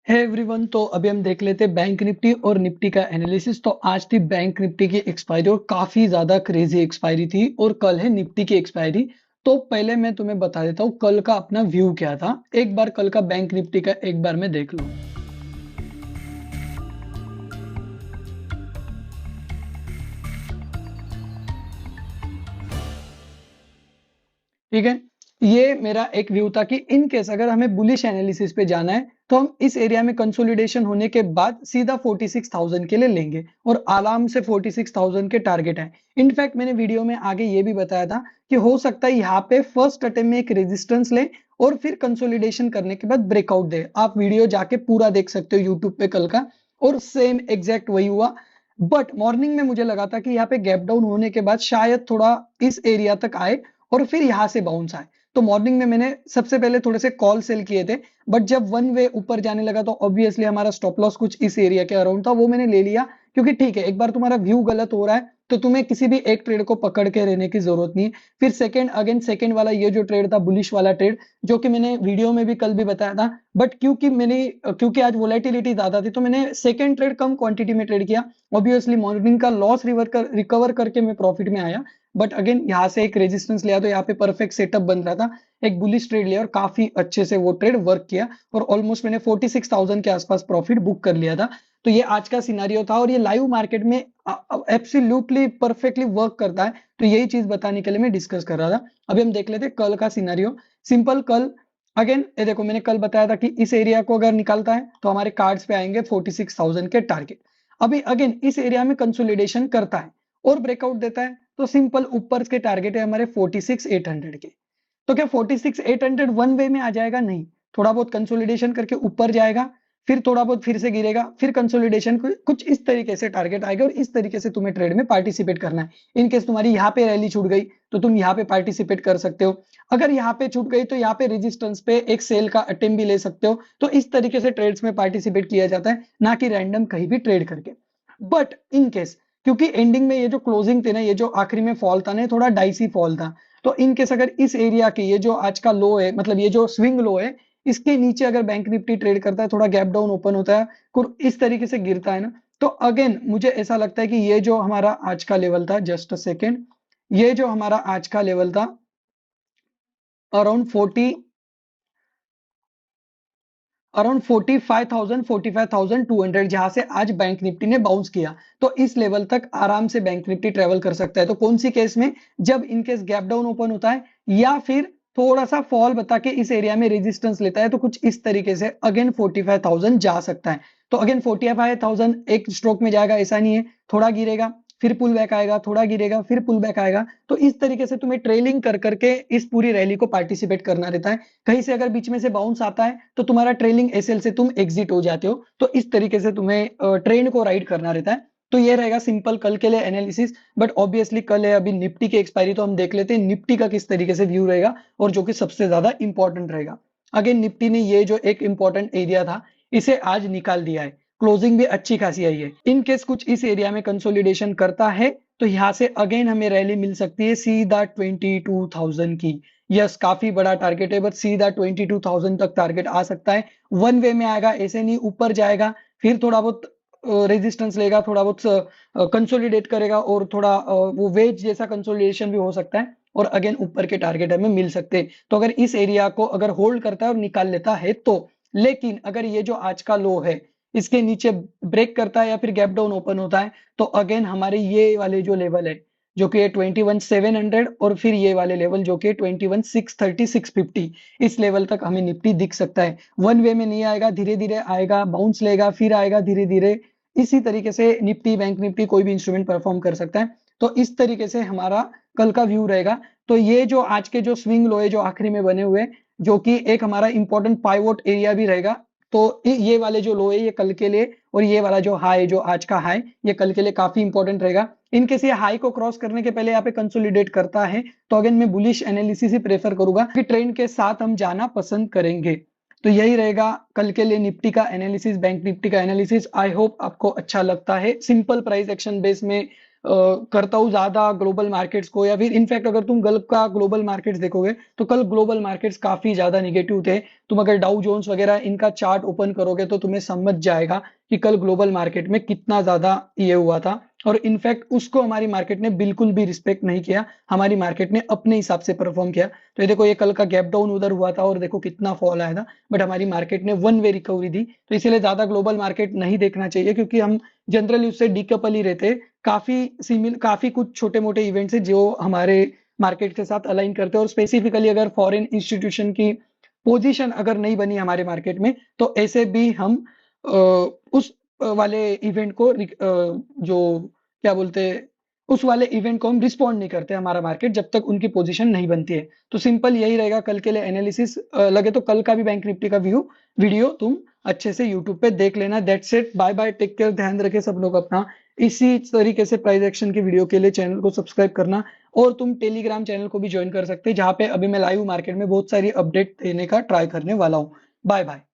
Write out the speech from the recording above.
है एवरीवन। तो अभी हम देख लेते हैं बैंक निफ्टी और निफ्टी का एनालिसिस। तो आज थी बैंक निफ्टी की एक्सपायरी और काफी ज्यादा क्रेजी एक्सपायरी थी, और कल है निफ्टी की एक्सपायरी। तो पहले मैं तुम्हें बता देता हूँ कल का अपना व्यू क्या था। एक बार कल का बैंक निफ्टी का एक बार में देख लो। ठीक है, ये मेरा एक व्यू था कि इन केस अगर हमें बुलिश एनालिसिस पे जाना है तो हम इस एरिया में कंसोलिडेशन होने के बाद सीधा 46,000 के लिए लेंगे, और आराम से 46,000 के टारगेट है। इनफैक्ट मैंने वीडियो में आगे ये भी बताया था कि हो सकता है यहाँ पे फर्स्ट अटेम्प्ट में एक रेजिस्टेंस ले और फिर कंसोलिडेशन करने के बाद ब्रेकआउट दे। आप वीडियो जाके पूरा देख सकते हो यूट्यूब पे कल का, और सेम एग्जैक्ट वही हुआ। बट मॉर्निंग में मुझे लगा था कि यहाँ पे गैप डाउन होने के बाद शायद थोड़ा इस एरिया तक आए और फिर यहां से बाउंस आए। तो मॉर्निंग में मैंने सबसे पहले थोड़े से कॉल सेल किए थे, बट जब वन वे ऊपर जाने लगा तो ऑब्वियसली हमारा स्टॉप लॉस कुछ इस एरिया के अराउंड था, वो मैंने ले लिया। क्योंकि ठीक है, एक बार तुम्हारा व्यू गलत हो रहा है तो तुम्हें किसी भी एक ट्रेड को पकड़ के रहने की जरूरत नहीं है। फिर सेकंड अगेन सेकंड वाला ये जो ट्रेड था बुलिश वाला ट्रेड, जो कि मैंने वीडियो में भी कल भी बताया था, बट क्योंकि आज वोलेटिलिटी ज्यादा थी तो मैंने सेकंड ट्रेड कम क्वांटिटी में ट्रेड किया। ऑब्वियसली मॉर्निंग का लॉस रिकवर करके मैं प्रॉफिट में आया। बट अगेन यहाँ से एक रेजिस्टेंस लिया तो यहाँ पे परफेक्ट सेटअप बन रहा था। एक बुलिश ट्रेड लिया और काफी अच्छे से वो ट्रेड वर्क किया, और ऑलमोस्ट मैंने 46,000 के आसपास प्रॉफिट बुक कर लिया था। तो ये आज का सिनारियो था, और ये लाइव मार्केट में एब्सोल्युटली परफेक्टली वर्क करता है। तो यही चीज बताने के लिए मैं डिस्कस कर रहा था। अभी हम देख लेते हैं कल का सिनारियो। सिंपल कल अगेन ये देखो, मैंने कल बताया था कि इस एरिया को अगर निकालता है तो हमारे कार्ड्स पे आएंगे 46,000 के टारगेट। अभी अगेन इस एरिया में कंसोलिडेशन करता है और ब्रेकआउट देता है तो सिंपल ऊपर के टारगेट है हमारे 46,800 के। तो क्या 46,800 वन वे में आ जाएगा? नहीं, थोड़ा बहुत कंसोलिडेशन करके ऊपर जाएगा, फिर थोड़ा बहुत फिर से गिरेगा, फिर कंसोलिडेशन कुछ इस तरीके से टारगेट आएगा, और इस तरीके से तुम्हें ट्रेड में पार्टिसिपेट करना है। इन केस तुम्हारी यहाँ पे रैली छूट गई तो तुम यहाँ पे पार्टिसिपेट कर सकते हो। अगर यहाँ पे छूट गई तो यहाँ पे रेजिस्टेंस पे एक सेल का अटेम्प्ट भी ले सकते हो। तो इस तरीके से ट्रेड्स में पार्टिसिपेट किया जाता है, ना कि रैंडम कहीं भी ट्रेड करके। बट इन केस, क्योंकि एंडिंग में ये जो क्लोजिंग थी ना, ये जो आखिरी में फॉल था ना, थोड़ा डाइसी फॉल था। तो इन केस अगर इस एरिया के ये जो आज का लो है, मतलब ये जो स्विंग लो है, इसके नीचे अगर बैंक निफ्टी ट्रेड करता है, थोड़ा गैप डाउन ओपन होता है, कुछ इस तरीके से गिरता है ना, तो अगेन मुझे ऐसा लगता है कि ये जो हमारा आज का लेवल था, जस्ट अ सेकेंड, ये जो हमारा आज का लेवल था अराउंड 45,200, जहां से आज बैंक निफ्टी ने बाउंस किया, तो इस लेवल तक आराम से बैंक निफ्टी ट्रेवल कर सकता है। तो कौन सी केस में? जब इनकेस गैप डाउन ओपन होता है या फिर थोड़ा सा फॉल बता के इस एरिया में रेजिस्टेंस लेता है, तो कुछ इस तरीके से अगेन 45,000 जा सकता है। तो अगेन 45,000 एक स्ट्रोक में जाएगा ऐसा नहीं है, थोड़ा गिरेगा फिर पुल बैक आएगा, थोड़ा गिरेगा फिर पुल बैक आएगा। तो इस तरीके से तुम्हें ट्रेलिंग कर करके इस पूरी रैली को पार्टिसिपेट करना रहता है। कहीं से अगर बीच में से बाउंस आता है तो तुम्हारा ट्रेलिंग एसएल से तुम एग्जिट हो जाते हो। तो इस तरीके से तुम्हें ट्रेंड को राइड करना रहता है। तो ये रहेगा सिंपल कल के लिए एनालिसिस। बट ऑब्वियसली कल है अभी निफ्टी की एक्सपायरी, तो हम देख लेते हैं निफ्टी का किस तरीके से व्यू रहेगा, और जो कि सबसे ज्यादा इंपॉर्टेंट रहेगा। अगेन निफ्टी ने ये जो एक इंपॉर्टेंट एरिया था, इसे आज निकाल दिया है। क्लोजिंग भी अच्छी खासी आई है। इन केस कुछ इस एरिया में कंसोलिडेशन करता है तो यहाँ से अगेन हमें रैली मिल सकती है सीधा 22,000 की। यस, काफी बड़ा टारगेट है, बट सीधा 22,000 तक टारगेट आ सकता है। वन वे में आएगा, ऐसे नहीं ऊपर जाएगा, फिर थोड़ा बहुत रेजिस्टेंस लेगा, थोड़ा बहुत कंसोलिडेट करेगा, और थोड़ा वो वेज जैसा कंसोलिडेशन भी हो सकता है, और अगेन ऊपर के टारगेट हमें मिल सकते हैं। तो अगर इस एरिया को अगर होल्ड करता है और निकाल लेता है तो, लेकिन अगर ये जो आज का लो है इसके नीचे ब्रेक करता है या फिर गैप डाउन ओपन होता है, तो अगेन हमारे ये वाले जो लेवल है जो कि 21,700, और फिर ये वाले लेवल जो कि 21,630 650, इस लेवल तक हमें निफ्टी दिख सकता है। वन वे में नहीं आएगा, धीरे धीरे आएगा, बाउंस लेगा, फिर आएगा धीरे धीरे। इसी तरीके से निफ्टी बैंक निफ्टी कोई भी इंस्ट्रूमेंट परफॉर्म कर सकता है। तो इस तरीके से हमारा कल का व्यू रहेगा। तो ये जो आज के जो स्विंग लो है जो आखिरी में बने हुए, जो कि एक हमारा इंपॉर्टेंट पाइवोट एरिया भी रहेगा। तो ये वाले जो लो है ये कल के लिए, और ये वाला जो हाई जो आज का हाई, ये कल के लिए काफी इंपॉर्टेंट रहेगा। इनकेस ये हाई को क्रॉस करने के पहले यहाँ पे कंसोलिडेट करता है तो अगेन मैं बुलिश एनालिसिस ही प्रेफर करूंगा कि ट्रेंड के साथ हम जाना पसंद करेंगे। तो यही रहेगा कल के लिए निफ्टी का एनालिसिस, बैंक निफ्टी का एनालिसिस। आई होप आपको अच्छा लगता है। सिंपल प्राइस एक्शन बेस में करता हूँ ज्यादा ग्लोबल मार्केट्स को, या फिर इनफैक्ट अगर तुम गल्फ का ग्लोबल मार्केट्स देखोगे तो कल ग्लोबल मार्केट्स काफी ज्यादा निगेटिव थे। तुम अगर डाउ जोन्स वगैरह इनका चार्ट ओपन करोगे तो तुम्हें समझ जाएगा कि कल ग्लोबल मार्केट में कितना ज्यादा ये हुआ था। और इनफैक्ट उसको हमारी मार्केट ने बिल्कुल भी रिस्पेक्ट नहीं किया, हमारी मार्केट ने अपने हिसाब से परफॉर्म किया। तो ये देखो, ये कल का गैप डाउन उधर हुआ था और देखो कितना फॉल आया था, बट हमारी मार्केट ने वन वे रिकवरी दी। तो इसीलिए ज्यादा ग्लोबल मार्केट नहीं देखना चाहिए, क्योंकि हम जनरली उससे डीकपल ही रहते हैं। काफी कुछ छोटे मोटे इवेंट्स है जो हमारे मार्केट के साथ अलाइन करते हैं, और स्पेसिफिकली अगर फॉरेन इंस्टीट्यूशन की पोजीशन अगर नहीं बनी हमारे मार्केट में, तो ऐसे भी हम उस वाले इवेंट को जो क्या बोलते हैं, उस वाले इवेंट को हम रिस्पॉन्ड नहीं करते हमारा मार्केट, जब तक उनकी पोजीशन नहीं बनती है। तो सिंपल यही रहेगा कल के लिए एनालिसिस। लगे तो कल का भी बैंक निफ्टी का वीडियो तुम अच्छे से यूट्यूब पे देख लेना। That's it, bye bye, take care, ध्यान रखे सब लोग अपना। इसी तरीके से प्राइस एक्शन की वीडियो के लिए चैनल को सब्सक्राइब करना, और तुम टेलीग्राम चैनल को भी ज्वाइन कर सकते हैं, जहां पे अभी मैं लाइव मार्केट में बहुत सारी अपडेट देने का ट्राई करने वाला हूँ। Bye bye.